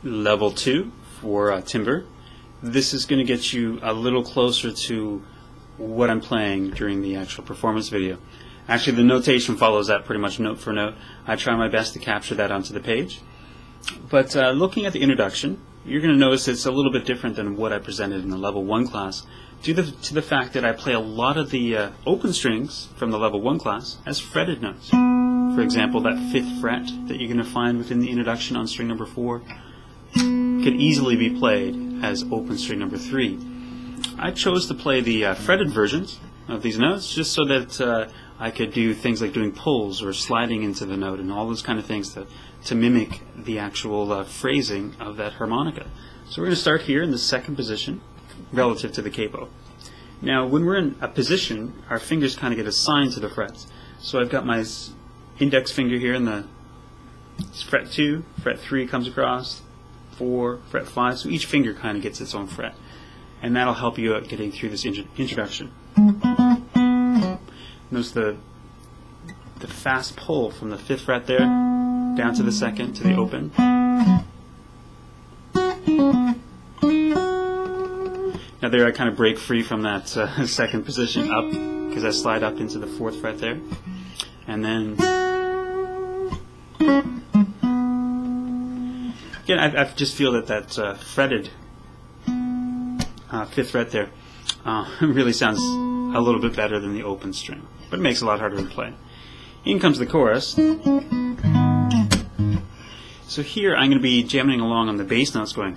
level 2 for timbre. This is going to get you a little closer to what I'm playing during the actual performance video. Actually, the notation follows that pretty much note for note. I try my best to capture that onto the page. But looking at the introduction, you're going to notice it's a little bit different than what I presented in the level 1 class due to the fact that I play a lot of the open strings from the level 1 class as fretted notes. For example, that 5th fret that you're going to find within the introduction on string number 4 could easily be played as open string number 3. I chose to play the fretted versions of these notes just so that I could do things like doing pulls or sliding into the note and all those kind of things to mimic the actual phrasing of that harmonica. So we're going to start here in the second position relative to the capo. Now when we're in a position, our fingers kind of get assigned to the frets. So I've got my index finger here in the fret 2, fret 3 comes across, 4, fret 5, so each finger kind of gets its own fret. And that'll help you out getting through this introduction. Notice the fast pull from the 5th fret there down to the 2nd to the open. Now there I kind of break free from that 2nd position up because I slide up into the 4th fret there. And then again I just feel that fretted 5th fret there really sounds a little bit better than the open string, but it makes it a lot harder to play. In comes the chorus. So here I'm going to be jamming along on the bass notes going,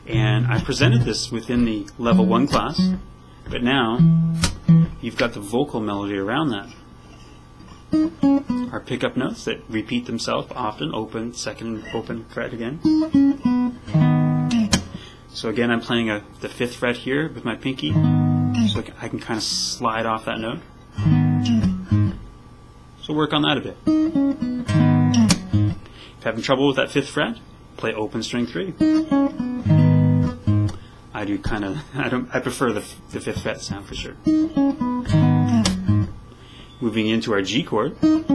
and I presented this within the level 1 class, but now you've got the vocal melody around that. Our pickup notes that repeat themselves often, open, 2nd open fret again. So again, I'm playing the 5th fret here with my pinky, so I can kind of slide off that note. So work on that a bit. If you're having trouble with that 5th fret, play open string 3. I prefer the 5th fret sound for sure. Moving into our G chord, and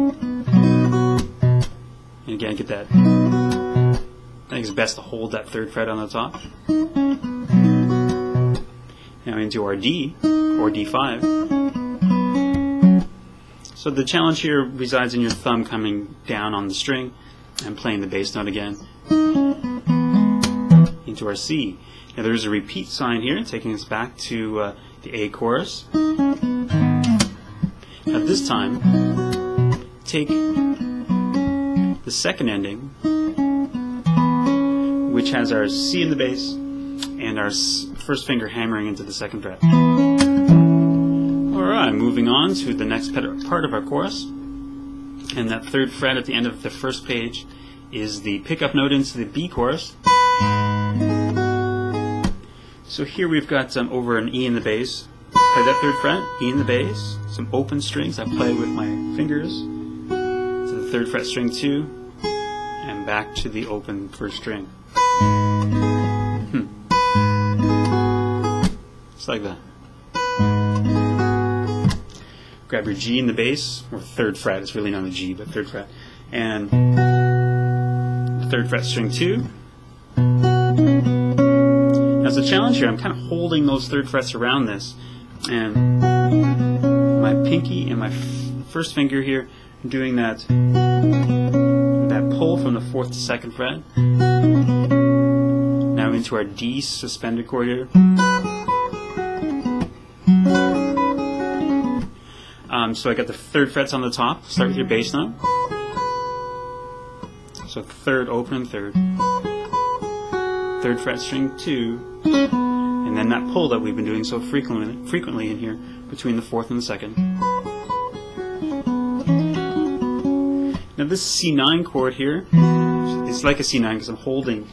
again get that. I think it's best to hold that 3rd fret on the top. Now into our D, or D5. So the challenge here resides in your thumb coming down on the string and playing the bass note again. Into our C. Now there's a repeat sign here, taking us back to the A chorus. Now this time, take the 2nd ending, which has our C in the bass and our 1st finger hammering into the 2nd fret. Alright, moving on to the next part of our chorus. And that 3rd fret at the end of the 1st page is the pickup note into the B chorus. So here we've got over an E in the bass. Play that 3rd fret, E in the bass, some open strings I play with my fingers to the 3rd fret string 2, and back to the open 1st string. Just like that. Grab your G in the bass, or 3rd fret, it's really not a G, but 3rd fret, and the 3rd fret string 2. Now as a challenge here, I'm kind of holding those 3rd frets around this, and my pinky and my 1st finger here doing that pull from the 4th to 2nd fret. Now into our D suspended chord here. So I got the 3rd frets on the top. Start with your bass note. So 3rd open, 3rd. 3rd fret string 2. And then that pull that we've been doing so frequently in here between the 4th and the 2nd. Now this C9 chord here, it's like a C9 because I'm holding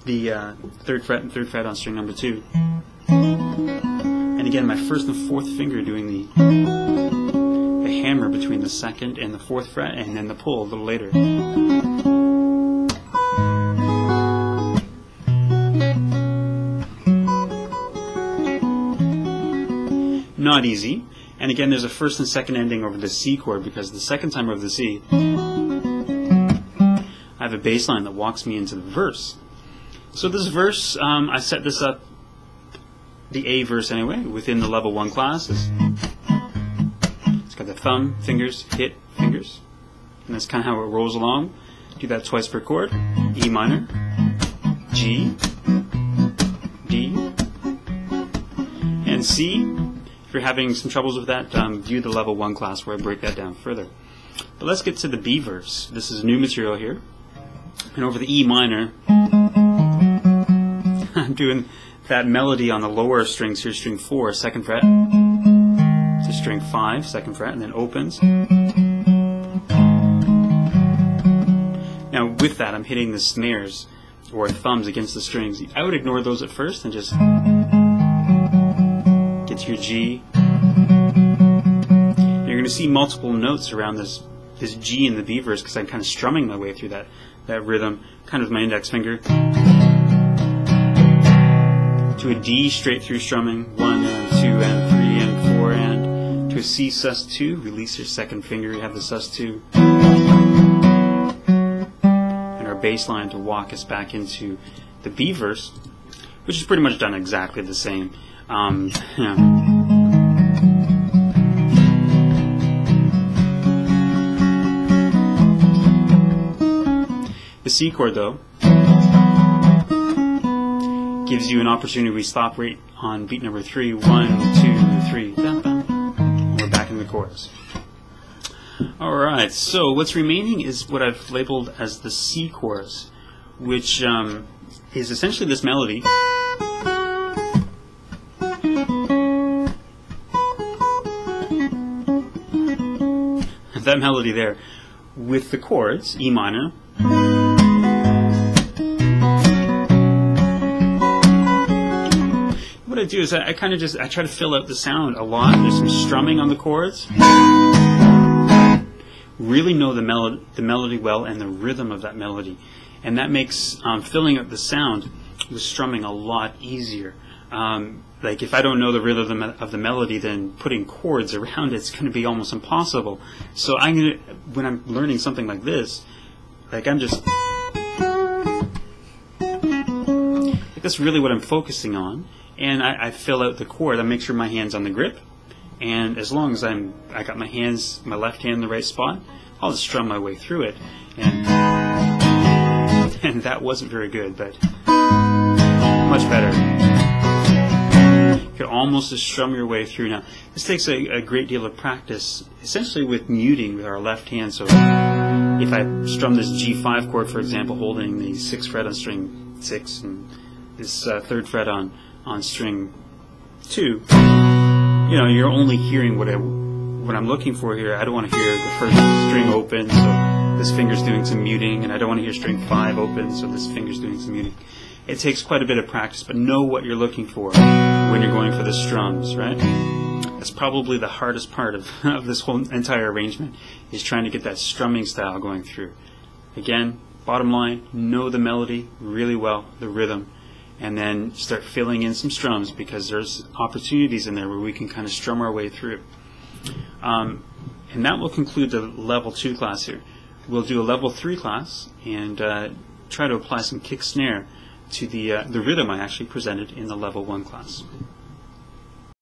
the 3rd fret and 3rd fret on string number 2. And again, my 1st and 4th finger doing the hammer between the 2nd and the 4th fret, and then the pull a little later. Not easy. And again, there's a 1st and 2nd ending over the C chord because the 2nd time over the C, I have a bass line that walks me into the verse. So this verse, I set this up, the A verse anyway, within the level 1 class. It's got the thumb, fingers, hit, fingers. And that's kind of how it rolls along. Do that twice per chord. E minor, G, D, and C. If you're having some troubles with that, view the level 1 class where I break that down further. But let's get to the B verse. This is new material here. And over the E minor, I'm doing that melody on the lower strings here, string 4, 2nd fret, to string 5, 2nd fret, and then opens. Now with that, I'm hitting the snares or thumbs against the strings. I would ignore those at first and just get to your G. You're going to see multiple notes around this G in the B verse because I'm kind of strumming my way through that rhythm, kind of with my index finger. To a D straight through strumming, 1 and 2 and 3 and 4 and to a C sus2, release your 2nd finger, you have the sus2. And our bass line to walk us back into the B verse, which is pretty much done exactly the same. The C chord, though, gives you an opportunity. We stop right on beat number 3. 1, 2, 3. Dun, dun. We're back in the chorus. Alright, so what's remaining is what I've labeled as the C chorus, which is essentially this melody. That melody there with the chords, E minor, what I do is I kind of I try to fill out the sound a lot. There's some strumming on the chords. Really know the melody well and the rhythm of that melody, and that makes filling out the sound with strumming a lot easier. Like if I don't know the rhythm of the melody, then putting chords around it's going to be almost impossible. So when I'm learning something like this, like that's really what I'm focusing on. And I fill out the chord. I make sure my hand's on the grip, and as long as I got my left hand in the right spot, I'll just strum my way through it. And that wasn't very good, but much better. You could almost just strum your way through. Now, this takes a great deal of practice, essentially with muting with our left hand. So if I strum this G5 chord, for example, holding the 6th fret on string 6 and this 3rd fret on string 2, you're only hearing what I'm looking for here. I don't want to hear the first string open, so this finger's doing some muting, and I don't want to hear string 5 open, so this finger's doing some muting. It takes quite a bit of practice, but know what you're looking for when you're going for the strums, right? That's probably the hardest part of this whole entire arrangement, is trying to get that strumming style going through. Again, bottom line, know the melody really well, the rhythm, and then start filling in some strums, because there's opportunities in there where we can kind of strum our way through. And that will conclude the level 2 class here. We'll do a level 3 class and try to apply some kick snare to the rhythm I actually presented in the level 1 class.